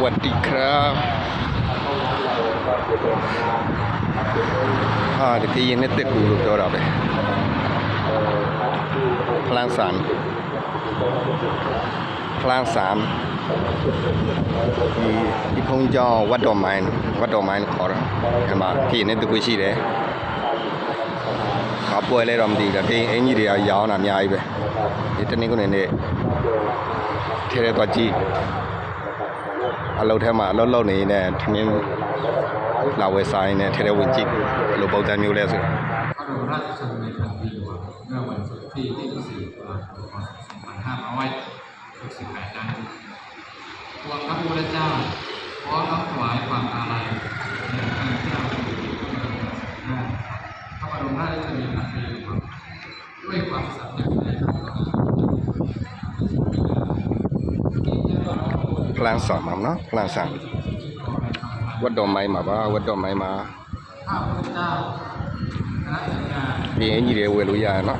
วัสดีครับเดี๋ยวพี่ยินดีติดกูรู้ตัวเราเลยพลังสามอีพงจอวัดดอกไม้ขอเห็นไหมพี่ยินดีติดกูชี้เลยขอป่วยเลยรอมดีแต่พี่เอ็งยี่เดียวยาวหนามยาวไปอีตอนนี้ก็เนี่ยเทเลตัวจีเราแทมาเราเนี่ยทีนี้เราเวสายเนี่ยเทเลวิจิเราบอกจะมีอะไรสิพระบรมราชชนนีพันปีหลวงเมื่อวันศุกร์ที่24 ตุลาคม พ.ศ. 2568 นั้นตัวพระพุทธเจ้าขอน้อมถวายความอาลัยแด่พระเจ้าสิริกิติ์พระบรมราชชนนีพันปีหลวงด้วยความสัตย์ในพระบรมพลังสามเนาะพลังสามวัดดอกไม้มาบ้าวัดดอกไม้มาข้าพเจ้าคณะสัญญาพี่เอ็งยี่เดียวเวลุยาเนาะ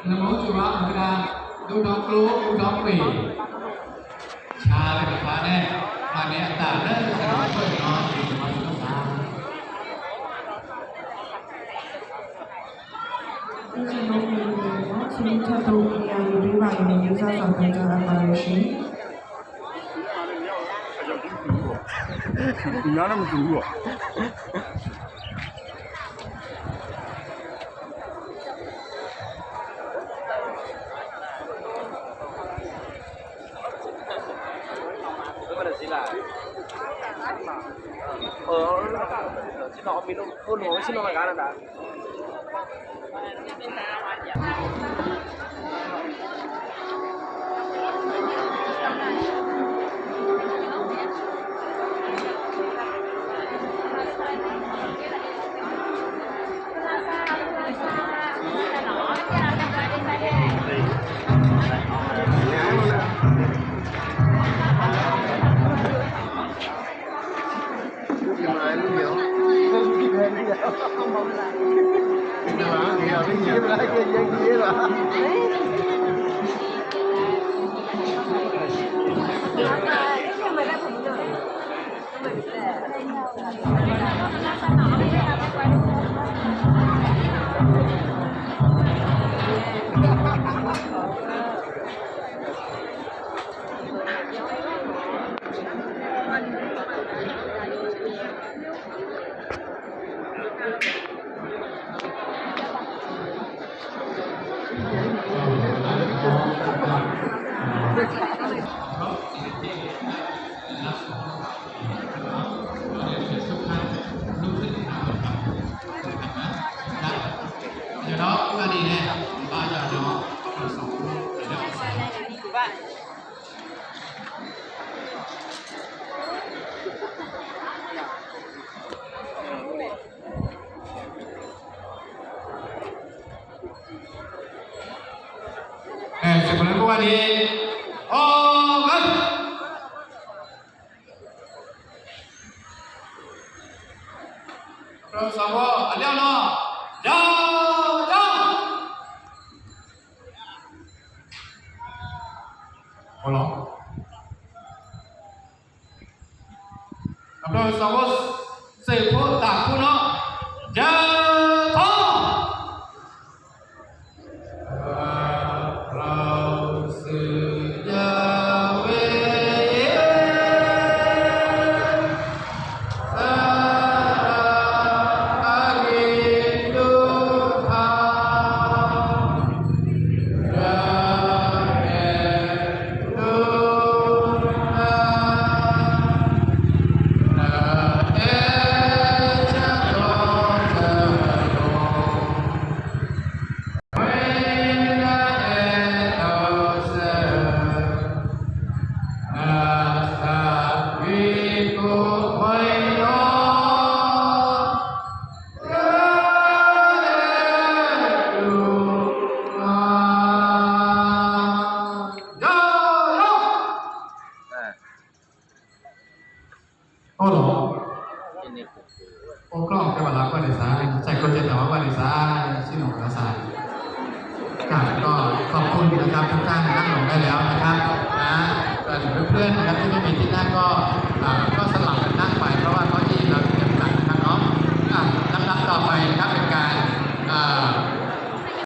นโมจุระอังคารดูน้องกลูดูน้องปีชาเลยกับพระแน่พระเนี้ยต่างได้จะสอนช่วยน้องปีมาสุขภาพ请插到廿二點八年要收十幾隻啦，大約先。你拿那么多啊？xin họ mình luôn luôn xin họ cái đã วันนี้โอ้กันเราสาวอันเดียวเนาะยาโอ้โหเราสาวเสพผู้ตากผู้เนาะยาท้องเราสื่อยาเวสาอากิตุทาราเอตุนานาเอชะโตชะโต โอ้โหโอ้กล้องจะมารับวันที่สามใส่คนเจ็ดแต่ว่าวันที่สามชื่อหนุ่มกระสายครับก็ขอบคุณนะครับทุกท่านนั่งลงได้แล้วนะครับนะส่วนเพื่อนๆนะครับที่ไม่มีที่นั่งก็